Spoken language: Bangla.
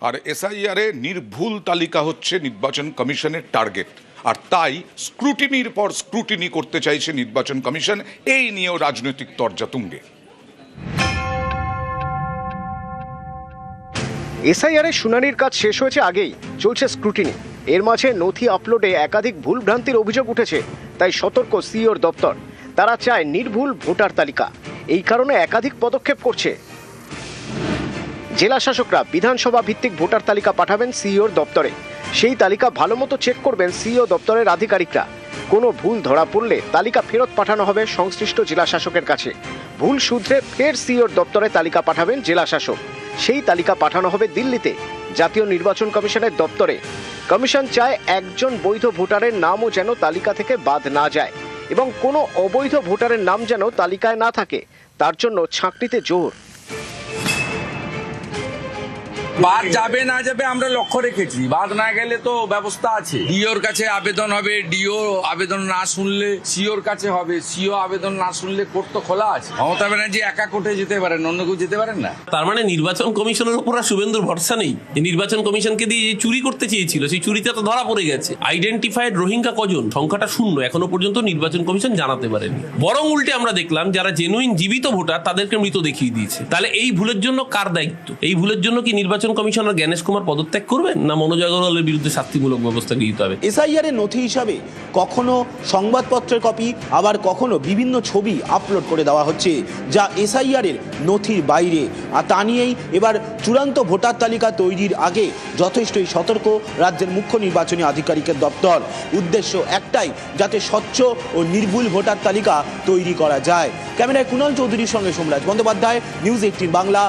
আর এসআইআরে নির্ভুল তালিকা হচ্ছে নির্বাচন কমিশনের টার্গেট, আর তাই স্ক্রুটিনির পর স্ক্রুটিনি করতে চাইছে নির্বাচন কমিশন। এই নিয়েও রাজনৈতিক তরজা তুঙ্গে। এসআইআর এর শুনানির কাজ শেষ হয়েছে আগেই, চলছে স্ক্রুটিনি। এর মাঝে নথি আপলোডে একাধিক ভুলভ্রান্তির অভিযোগ উঠেছে, তাই সতর্ক সিইওর দপ্তর। তারা চায় নির্ভুল ভোটার তালিকা, এই কারণে একাধিক পদক্ষেপ করছে। জেলা শাসকরা বিধানসভা ভিত্তিক ভোটার তালিকা পাঠাবেন সিইওর দপ্তরে। সেই তালিকা ভালোমতো চেক করবেন সিইও দপ্তরের আধিকারিকরা। কোনো ভুল ধরা পড়লে তালিকা ফেরত পাঠানো হবে সংশ্লিষ্ট জেলা শাসকের কাছে। ভুল শুধরে ফের সিইওর দপ্তরে তালিকা পাঠাবেন জেলা শাসক। সেই তালিকা পাঠানো হবে দিল্লিতে, জাতীয় নির্বাচন কমিশনের দপ্তরে। কমিশন চায় একজন বৈধ ভোটারের নামও যেন তালিকা থেকে বাদ না যায় এবং কোনো অবৈধ ভোটারের নাম যেন তালিকায় না থাকে। তার জন্য ছাঁকনিতে জোর। বাদ যাবে না যাবে আমরা লক্ষ্য রেখেছি, বাদ না গেলে তো ব্যবস্থা আছে। ডিওর কাছে আবেদন হবে, ডিও আবেদন না শুনলে সিওর কাছে হবে, সিও আবেদন না শুনলে কোর্ট তো খোলা আছে। মমতা ব্যানার্জি একা কোর্টে যেতে পারেন, অন্য কেউ যেতে পারেন না। তার মানে নির্বাচন কমিশনের উপর আর শুভেন্দুর ভরসা নেই। নির্বাচন কমিশনকে দিয়ে যে চুরি করতে চেয়েছিল, সেই চুরিতে তো ধরা পড়ে গেছে। আইডেন্টিফাইড রোহিঙ্গা কজন, সংখ্যাটা শূন্য, এখনো পর্যন্ত নির্বাচন কমিশন জানাতে পারেনি। বরং উল্টে আমরা দেখলাম যারা জেনুইন জীবিত ভোটার তাদেরকে মৃত দেখিয়ে দিয়েছে। তাহলে এই ভুলের জন্য কার দায়িত্ব? এই ভুলের জন্য কি নির্বাচন কমিশনার জ্ঞানেশ কুমার পদত্যাগ করবেন, না মনোজ আগরওয়ালের বিরুদ্ধে শাস্তিমূলক ব্যবস্থা গৃহীত হবে? এসআইআর এর নথি হিসাবে কখনো সংবাদপত্রের কপি, আবার কখনো বিভিন্ন ছবি আপলোড করে দেওয়া হচ্ছে, যা এসআইআর এর নথির বাইরে। আর তা নিয়েই এবার চূড়ান্ত ভোটার তালিকা তৈরির আগে যথেষ্টই সতর্ক রাজ্যের মুখ্য নির্বাচনী আধিকারিকের দপ্তর। উদ্দেশ্য একটাই, যাতে স্বচ্ছ ও নির্ভুল ভোটার তালিকা তৈরি করা যায়। ক্যামেরায় কুণাল চৌধুরীর সঙ্গে সোমরাজ বন্দ্যোপাধ্যায়, নিউজ 18 বাংলা,